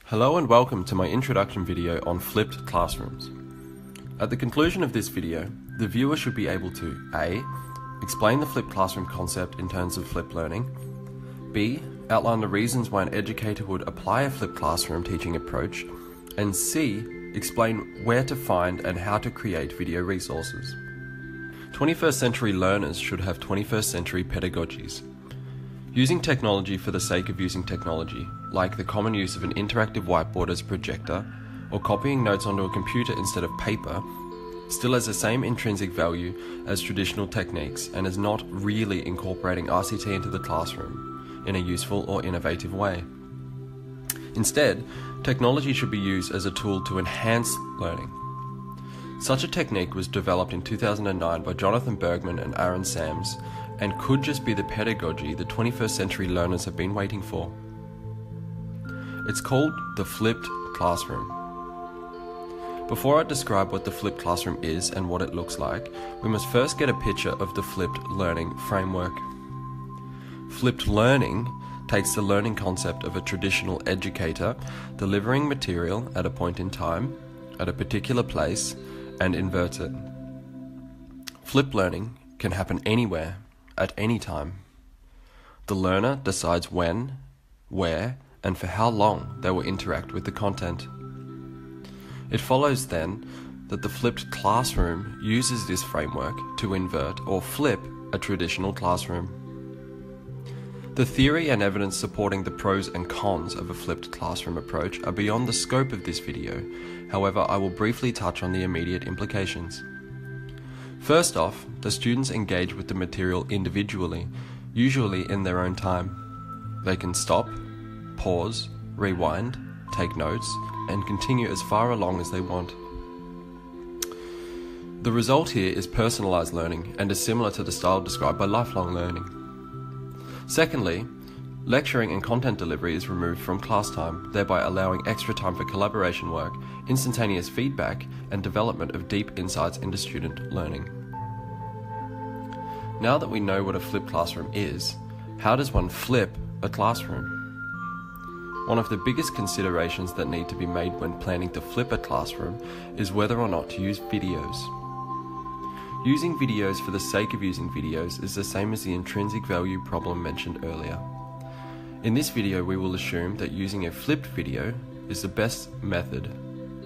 Hello and welcome to my introduction video on flipped classrooms. At the conclusion of this video, the viewer should be able to A. Explain the flipped classroom concept in terms of flipped learning, B. Outline the reasons why an educator would apply a flipped classroom teaching approach, and C. Explain where to find and how to create video resources. 21st century learners should have 21st century pedagogies. Using technology for the sake of using technology, like the common use of an interactive whiteboard as a projector, or copying notes onto a computer instead of paper, still has the same intrinsic value as traditional techniques and is not really incorporating RCT into the classroom in a useful or innovative way. Instead, technology should be used as a tool to enhance learning. Such a technique was developed in 2009 by Jonathan Bergman and Aaron Sams, and could just be the pedagogy the 21st century learners have been waiting for. It's called the flipped classroom. Before I describe what the flipped classroom is and what it looks like, we must first get a picture of the flipped learning framework. Flipped learning takes the learning concept of a traditional educator delivering material at a point in time, at a particular place, and inverts it. Flipped learning can happen anywhere, at any time. The learner decides when, where, and for how long they will interact with the content. It follows then that the flipped classroom uses this framework to invert or flip a traditional classroom. The theory and evidence supporting the pros and cons of a flipped classroom approach are beyond the scope of this video. However, I will briefly touch on the immediate implications. First off, the students engage with the material individually, usually in their own time. They can stop, pause, rewind, take notes, and continue as far along as they want. The result here is personalized learning and is similar to the style described by lifelong learning. Secondly, lecturing and content delivery is removed from class time, thereby allowing extra time for collaboration work, instantaneous feedback, and development of deep insights into student learning. Now that we know what a flipped classroom is, how does one flip a classroom? One of the biggest considerations that need to be made when planning to flip a classroom is whether or not to use videos. Using videos for the sake of using videos is the same as the intrinsic value problem mentioned earlier. In this video, we will assume that using a flipped video is the best method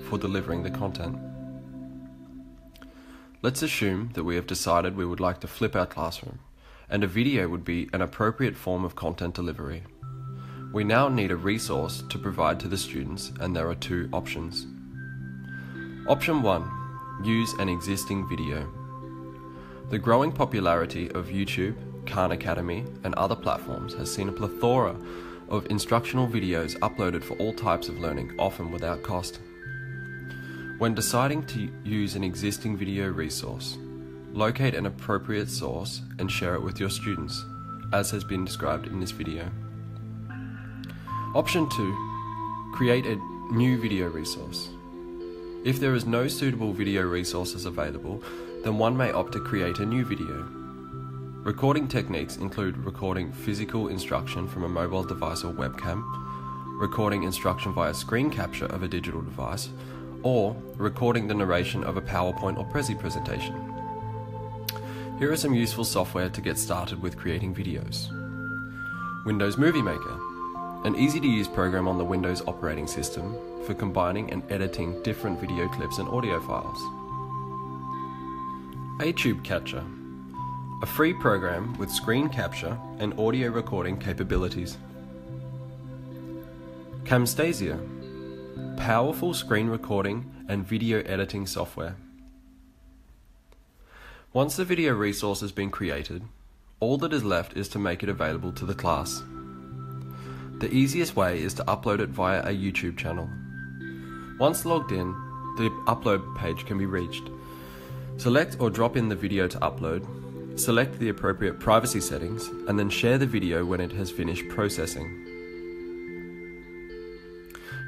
for delivering the content. Let's assume that we have decided we would like to flip our classroom, and a video would be an appropriate form of content delivery. We now need a resource to provide to the students, and there are two options. Option 1. Use an existing video. The growing popularity of YouTube, Khan Academy, and other platforms has seen a plethora of instructional videos uploaded for all types of learning, often without cost. When deciding to use an existing video resource, locate an appropriate source and share it with your students, as has been described in this video. Option 2. Create a new video resource. If there is no suitable video resources available, then one may opt to create a new video. Recording techniques include recording physical instruction from a mobile device or webcam, recording instruction via screen capture of a digital device, or recording the narration of a PowerPoint or Prezi presentation. Here are some useful software to get started with creating videos. Windows Movie Maker, an easy-to-use program on the Windows operating system for combining and editing different video clips and audio files. ATube Catcher, a free program with screen capture and audio recording capabilities. Camtasia, powerful screen recording and video editing software. Once the video resource has been created, all that is left is to make it available to the class. The easiest way is to upload it via a YouTube channel. Once logged in, the upload page can be reached. Select or drop in the video to upload, select the appropriate privacy settings, and then share the video when it has finished processing.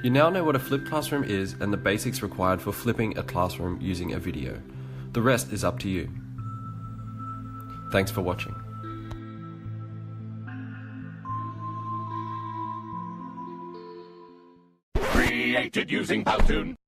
You now know what a flipped classroom is and the basics required for flipping a classroom using a video. The rest is up to you. Thanks for watching. created using Powtoon.